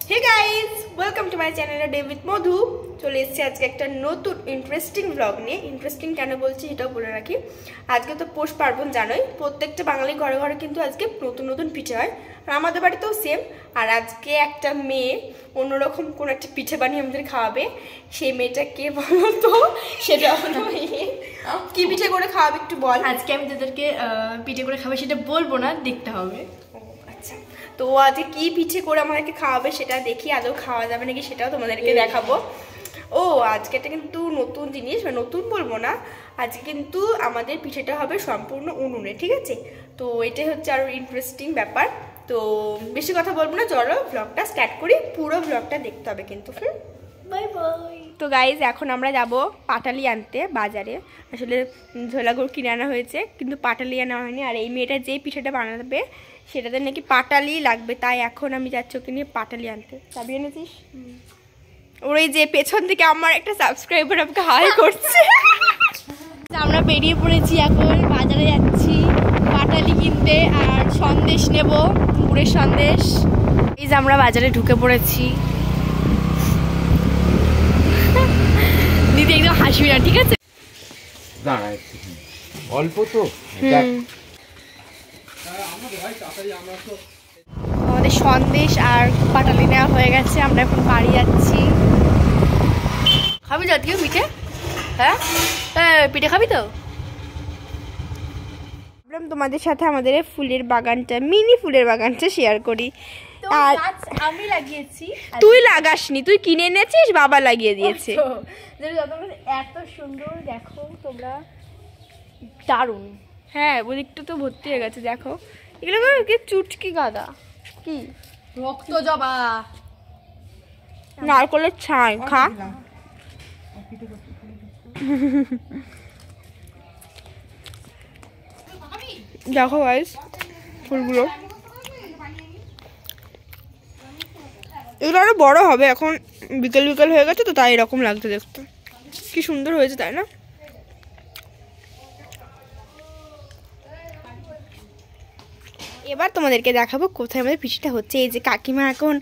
Hey guys, welcome to my channel A Day with Madhu. চলে এসেছি আজকে একটা নতুন ইন্টারেস্টিং ব্লগ নিয়ে। ইন্টারেস্টিং কেন বলছি এটাও বলে রাখি। আজকে তো পৌষ পার্বণ জানোই, প্রত্যেকটা বাঙালি ঘরে ঘরে কিন্তু আজকে নতুন নতুন পিঠে হয়, আর আমাদের বাড়িতেও সেম। আর আজকে একটা মেয়ে অন্যরকম কোনো একটা পিঠে বানিয়ে আমাদের খাওয়াবে। সেই মেয়েটা কে বলো তো? সেটা হলো কি পিঠে করে খাওয়াবে একটু বল। আজকে আমি তাদেরকে পিঠে করে খাবো সেটা বলবো না, দেখতে হবে। আচ্ছা, তো আজকে কি পিঠে করে আমাদেরকে খাওয়াবে সেটা দেখি, আদৌ খাওয়া যাবে নাকি সেটাও তোমাদেরকে দেখাবো। ও আজকে এটা কিন্তু নতুন জিনিস, নতুন বলবো না, আজকে কিন্তু আমাদের পিঠেটা হবে সম্পূর্ণ উনুনে, ঠিক আছে? তো এটাই হচ্ছে আরো ইন্টারেস্টিং ব্যাপার। তো বেশি কথা বলবো না, চলো ব্লগটা স্টার্ট করি। পুরো ব্লগটা দেখতে হবে কিন্তু। Bye bye. তো গাইজ এখন আমরা যাব পাটালি আনতে বাজারে। আসলে ঝোলা গুড় কিনে আনা হয়েছে, কিন্তু পাটালি আনা হয়নি। আর এই মেয়েটা যে পিঠেটা বানাবে সেটাতে নাকি পাটালি লাগবে, তাই এখন আমি যাচ্ছি ওকে নিয়ে পাটালি আনতে। চাবি এনেছিস? ওর এই যে পেছন থেকে আমার একটা সাবস্ক্রাইবার আমাকে হাই করছে। আমরা বেরিয়ে পড়েছি, এখন বাজারে যাচ্ছি পাটালি কিনতে আর সন্দেশ নেব, গুড়ের সন্দেশ। এই যে আমরা বাজারে ঢুকে পড়েছি। দিদি একদম হাসবি না, ঠিক আছে? অল্প তো আমাদের সন্দেশ আর পাটালি নেওয়া হয়ে গেছে, আমরা এখন বাড়ি যাচ্ছি। খাবি তো আজকে পিঠে? হ্যাঁ, পিঠে খাবি তো? ভাবলাম তোমাদের সাথে আমাদের ফুলের বাগানটা, মিনি ফুলের বাগানটা শেয়ার করি। আর আমি লাগিয়েছি। তুই লাগাসনি, তুই কিনে এনেছিস, বাবা লাগিয়ে দিয়েছে। এত সুন্দর, দেখো তোমরা, দারুণ। হ্যাঁ, ওদিকটা তো ভর্তি হয়ে গেছে, দেখো এগুলো কি চুটকি গাদা, কি রক্ত জবা, নারকলের ছাই খা। দেখো গাইস ফুলগুলো, এগুলো আরো বড় হবে, এখন বিকেল বিকেল হয়ে গেছে তো তাই এরকম লাগছে দেখতে। কি সুন্দর হয়েছে তাই না? এবার তোমাদেরকে দেখাবো কোথায় আমাদের পিঠেটা হচ্ছে। এই যে কাকিমা এখন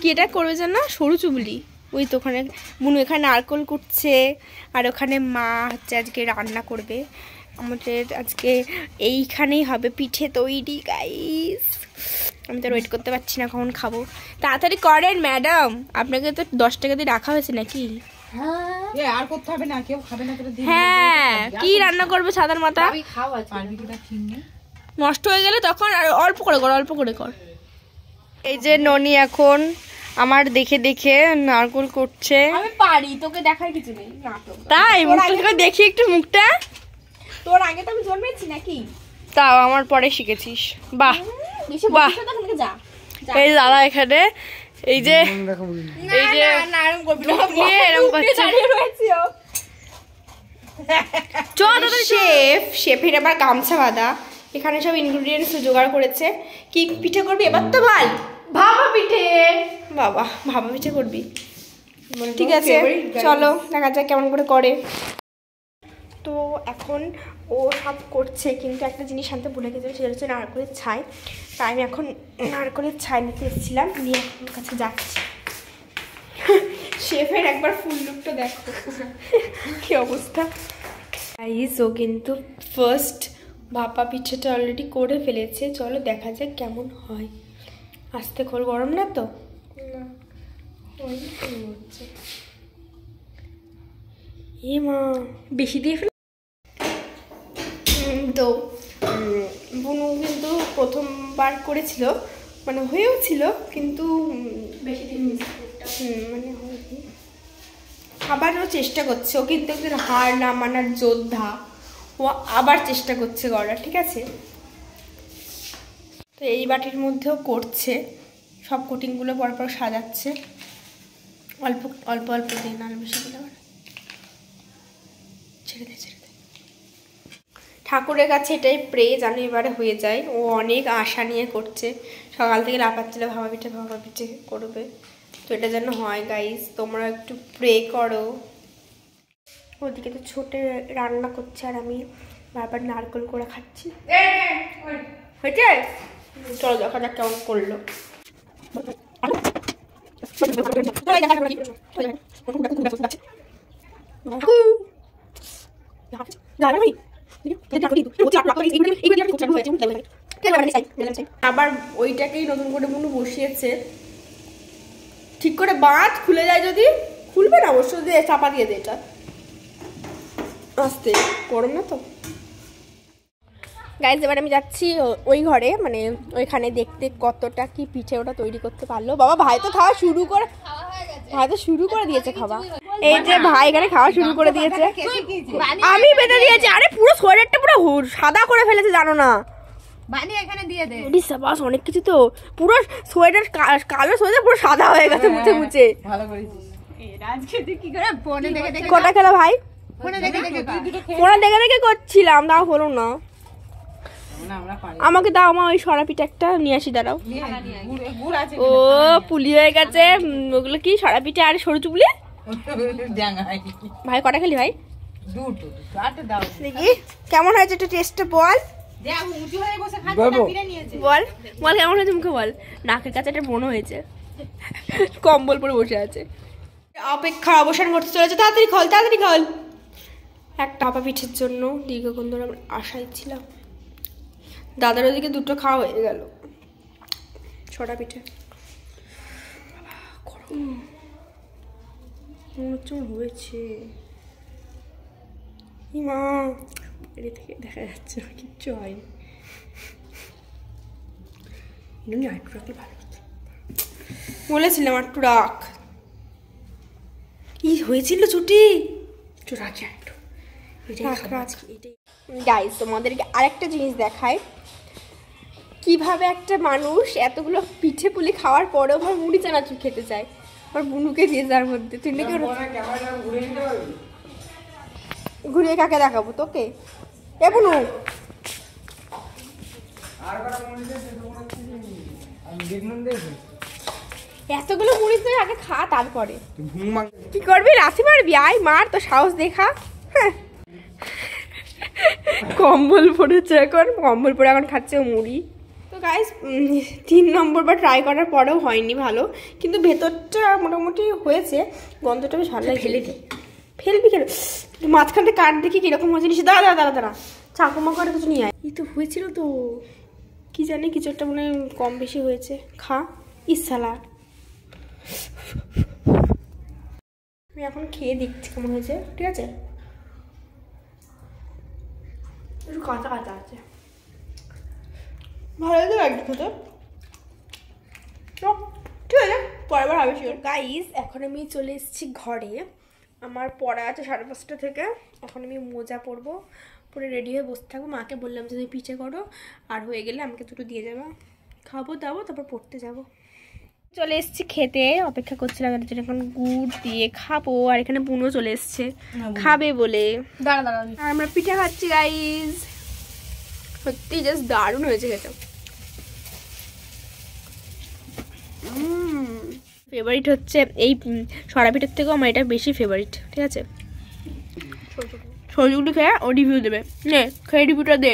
কি এটা করবে যেন, সরু চুবলি, ওই তো ওখানে বুনু এখানে নারকল কুটছে, আর ওখানে মা হচ্ছে আজকে রান্না করবে আমাদের। আজকে এইখানেই হবে পিঠে তৈরি গাইস। আমি তো ওয়েট করতে পারছি না কখন খাবো। তাড়াতাড়ি করেন ম্যাডাম, আপনাকে তো 10 টাকা দিয়ে রাখা হয়েছে নাকি? আর করতে হবে না, কেউ খাবে না। হ্যাঁ, কি রান্না করবে সাদার মাথা? নষ্ট হয়ে গেলে তখন আর অল্প করে কর, অল্প করে কর। এই যে ননি এখন আমার দেখে দেখে নারকল করছে। আমি পারি, তোকে দেখার কিছু নেই। তাই মুখটা দেখি একটু, মুখটা তোর আগে তো আমি জন্মেছি নাকি? তাও আমার পরে শিখেছিস। বাহ বাহ। এই দাদা এখানে এই যে শেফের আবার গামছা বাঁধা। এখানে সব ইনগ্রিডিয়েন্টস জোগাড় করেছে। কি পিঠে করবি এবার তো বল? ভাপা পিঠে। বাবা, ভাপা পিঠে করবি? ঠিক আছে, চলো দেখা যাক কেমন করে করে। তো এখন ও সব করছে, কিন্তু একটা জিনিস আনতে ভুলে গেছে, সেটা হচ্ছে নারকলের ছাই। তাই আমি এখন নারকলের ছাই নিতে এসেছিলাম, নিয়ে ওর কাছে যাচ্ছি। শেফের একবার ফুল লুকটা দেখো কি অবস্থা। ও কিন্তু ফার্স্ট ভাপা পিঠেটা অলরেডি করে ফেলেছে। চলো দেখা যাক কেমন হয়। আস্তে খোল, গরম না তো? এ মা, বেশি দিয়ে ফেলে। তো বুনু কিন্তু প্রথমবার করেছিল, মানে হয়েও ছিল, কিন্তু মানে আবারও চেষ্টা করছে। ও কিন্তু একদিন হার না মানার যোদ্ধা, ও আবার চেষ্টা করছে করার, ঠিক আছে? তো এই বাটির মধ্যেও করছে, সব কোটিংগুলো পরপর সাজাচ্ছে। অল্প অল্প অল্প দিন, আর বেশি দিলে ছেড়ে দে, ছেড়ে দে। ঠাকুরের কাছে এটাই প্রে যেন এবারে হয়ে যায়। ও অনেক আশা নিয়ে করছে, সকাল থেকে লাফাচ্ছিল ভাপা পিঠে করবে। তো এটা যেন হয় গাইস, তোমরা একটু প্রে করো। ওদিকে তো ছোটে রান্না করছে, আর আমি বারবার নারকল করে খাচ্ছি। হয়েছে? চলো দেখা যাক কেমন করলো। আবার ওইটাকেই নতুন করে মনে বসিয়েছে, ঠিক করে বাঁধ, খুলে যায় যদি, খুলবে না অবশ্য, দিয়ে চাপা দিয়ে দে, এটা আস্তে, গরম না তো। গাইজ এবার আমি যাচ্ছি ওই ঘরে, মানে ওইখানে দেখতে কতটা কি পিঠে ওটা তৈরি করতে পারলো। বাবা ভাই তো খাওয়া শুরু করে, ভাই তো শুরু করে দিয়েছে খাওয়া। এই যে ভাই এখানে খাওয়া শুরু করে দিয়েছে, আমি বেঁধে দিয়েছি। আরে পুরো শরীরটা পুরো সাদা করে ফেলেছে, জানো না? অনেক কিছু তো, পুরো সোয়েটার, কালো সোয়েটার পুরো সাদা হয়ে গেছে মুছে মুছে। কটা খেলা ভাই? ফোনে দেখে দেখে করছিলাম, তাও হলো না। আমাকে দাও, আমার ওই সরা পিঠা একটা নিয়ে আসি, দাঁড়াও। ও পুলি হয়ে গেছে, ওগুলো কি সরা পিঠা আর সরু চুবলি। ভাই কটা খেলি ভাই? দেখি কেমন হয়েছে, একটু টেস্টটা বল। বল বল কেমন হয়েছে, মুখে বল। নাকের কাছে একটা মনে হয়েছে, কম্বল পরে বসে আছে, অপেক্ষা অবসান করতে চলেছে। তাড়াতাড়ি খল, তাড়াতাড়ি খল। একটা আপা পিঠের জন্য দীর্ঘক্ষণ ধরে আমরা আশায় ছিলাম। দাদার ওদিকে দুটো খাওয়া হয়ে গেল, ছটা পিঠে। হয়েছে মা, এর থেকে দেখা যাচ্ছে কিচ্ছু হয়নি। আটটু রাখলে ভালো হতো, বলেছিলাম আটটু রাখ। কি হয়েছিল ছুটি, একটু রাখি একটু। গাইস তোমাদেরকে আরেকটা জিনিস দেখায়, কিভাবে একটা মানুষ এতগুলো পিঠে পুলি খাওয়ার পরেও আমার মুড়ি চানাচুর খেতে চায়। আমার বুনুকে দিয়ে যার মধ্যে, তুই নাকি ঘুরিয়ে কাকে দেখাবো তোকে? এ বুনু, এতগুলো মুড়ি তুই আগে খা, তারপরে কি করবি? রাশি মারবি? আয় মার, তো সাহস দেখা। হ্যাঁ, কম্বল পড়েছে এখন, কম্বল পরে এখন খাচ্ছে মুড়ি। তো গাইস 3 নম্বর বা ট্রাই করার পরেও হয়নি ভালো, কিন্তু ভেতরটা মোটামুটি হয়েছে। গন্ধটা বেশ ভালো লাগে। ফেলবি কেন? মাঝখানটা কাট দেখি কিরকম হয়েছে। দাঁড়া দাঁড়া দাঁড়া দাঁড়া, চাকু মাকু আর কিছু নিয়ে আয়। এই তো হয়েছিল তো, কি জানি কিছু একটা মনে কম বেশি হয়েছে। খা ইসালা, আমি এখন খেয়ে দেখছি কেমন হয়েছে। ঠিক আছে, একটু কাঁচা কাঁচা আছে, ভালো লাগে একটু খেতে। ঠিক আছে, পরের বার হবে শিওর। গাইস এখন আমি চলে এসেছি ঘরে, আমার পড়া আছে 5:30 থেকে। এখন আমি মোজা পরবো, পরে রেডি হয়ে বসে থাকবো। মাকে বললাম যে তুমি পিঠে করো, আর হয়ে গেলে আমাকে দুটো দিয়ে যাবো, খাবো দাবো, তারপর পড়তে যাবো। চলে এসেছি খেতে, অপেক্ষা করছিলাম এর জন্য। এখন গুড় দিয়ে খাবো, আর এখানে বুনো চলে এসছে খাবে বলে। দাঁড়া দাঁড়া, আর আমরা পিঠে খাচ্ছি গাইস, সত্যি জাস্ট দারুণ হয়েছে খেতে। ফেভারিট হচ্ছে এই সরা পিঠের থেকেও আমার এটা বেশি ফেভারিট। ঠিক আছে, সরজুগুলো খেয়ে ও রিভিউ দেবে। নে খেয়ে রিভিউটা দে।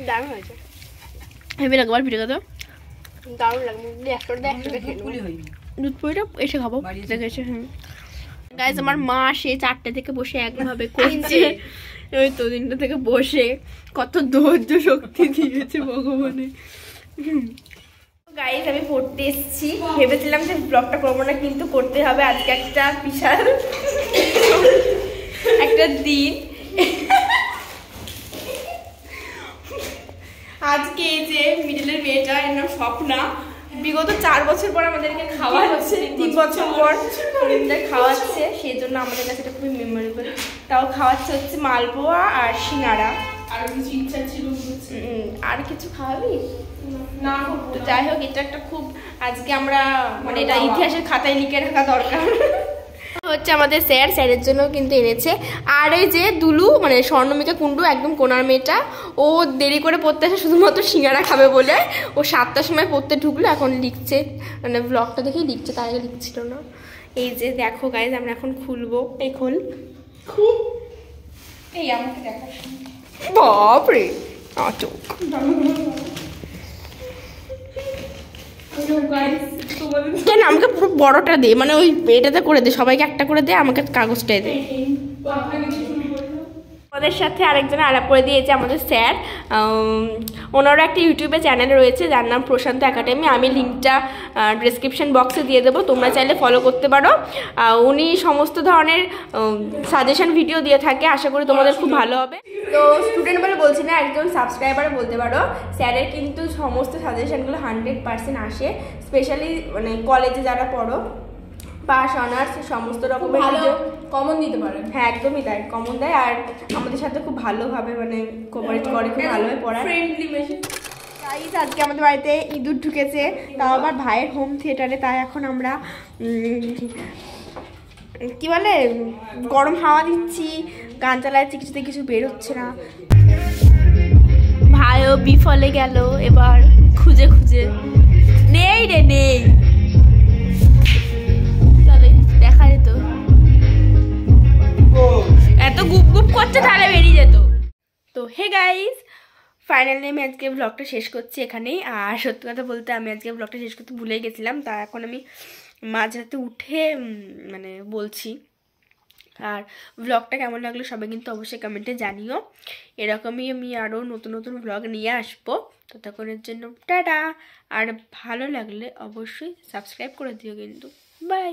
দারুণ হয়েছে, হেভি লাগবে। আর পিঠে খেতে দারুণ লাগবে। দুধ পুরিটা এসে খাবো, দেখেছে। গাইজ আমার মা সে 4টে থেকে বসে একভাবে করছে, ওই তো 3টে থেকে বসে, কত ধৈর্য শক্তি দিয়েছে ভগবানে। গাইজ আমি পড়তে এসেছি, ভেবেছিলাম যে ব্লগটা করবো না, কিন্তু করতে হবে। আজকে একটা বিশাল একটা দিন। আজকে এই যে মিডিলের মেয়েটা, এর নাম স্বপ্না, বিগত 4 বছর পর আমাদেরকে খাওয়াচ্ছে, 3 বছর পর খাওয়াচ্ছে, সেই জন্য আমাদের কাছে এটা খুবই মেমোরেবল। তাও খাওয়াচ্ছে হচ্ছে মালপোয়া আর সিঙ্গারা। আর কিছু ইচ্ছা ছিল, আর কিছু খাওয়াবি না? তো যাই হোক, এটা একটা খুব, আজকে আমরা মানে এটা ইতিহাসের খাতায় লিখে রাখা দরকার। হচ্ছে আমাদের স্যারের জন্য কিন্তু এনেছে। আর এই যে দুলু, মানে স্বর্ণমিকা কুণ্ডু, একদম কোনার মেয়েটা, ও দেরি করে পড়তে আসে শুধুমাত্র সিঙ্গারা খাবে বলে। ও 7টার সময় পড়তে ঢুকলো, এখন লিখছে, মানে ব্লগটা দেখেই লিখছে, তার আগে লিখছিল না। এই যে দেখো গাইজ, আমরা এখন খুলবো। এই খোল, এই আমাকে দেখা, বাপরে চোখ। কেন আমাকে পুরো বড়টা দে, মানে ওই এটাতে করে দে, সবাইকে একটা করে দে, আমাকে কাগজটাই দে। আমাদের সাথে আরেকজন আলাপ করে দিয়েছে আমাদের স্যার। ওনারও একটা ইউটিউবে চ্যানেল রয়েছে যার নাম প্রশান্ত একাডেমি। আমি লিঙ্কটা ডেসক্রিপশন বক্সে দিয়ে দেবো, তোমরা চাইলে ফলো করতে পারো। উনি সমস্ত ধরনের সাজেশন ভিডিও দিয়ে থাকে, আশা করি তোমাদের খুব ভালো হবে। তো স্টুডেন্ট বলে বলছি না, একজন সাবস্ক্রাইবার বলতে পারো। স্যারের কিন্তু সমস্ত সাজেশনগুলো 100% আসে, স্পেশালি মানে কলেজে যারা পড়ো, পাস অনার্স সমস্ত রকমের ভিডিও কমন দিতে পারে। হ্যাঁ একদমই তাই, কমন দেয়। আর আমাদের সাথে খুব ভালোভাবে মানে কোঅপারেট করে, খুব ভালোভাবে পড়ায়, ফ্রেন্ডলি মেশিন। গাইস আজকে আমাদের বাড়িতে ইঁদুর ঢুকেছে, তাও আবার ভাইয়ের হোম থিয়েটারে। তাই এখন আমরা কি বলে গরম হাওয়া দিচ্ছি, গান চালাচ্ছি, কিছুতে কিছু বের হচ্ছে না। ভাইও বিফলে গেল এবার খুঁজে খুঁজে, নেই রে নেই, তাহলে দেখা যেত, এত গুপ গুপ করছে তাহলে বেরিয়ে যেত। তো হে গাইস, ফাইনালি আমি আজকে ব্লগটা শেষ করছি এখানেই। আর সত্যি কথা বলতে আমি আজকে ব্লগটা শেষ করতে ভুলেই গেছিলাম, তা এখন আমি মাঝরাতে উঠে মানে বলছি। আর ব্লগটা কেমন লাগলো সবাই কিন্তু অবশ্যই কমেন্টে জানিও। এরকমই আমি আরও নতুন নতুন ব্লগ নিয়ে আসবো। ততক্ষণের জন্য টাটা। আর ভালো লাগলে অবশ্যই সাবস্ক্রাইব করে দিও কিন্তু। বাই।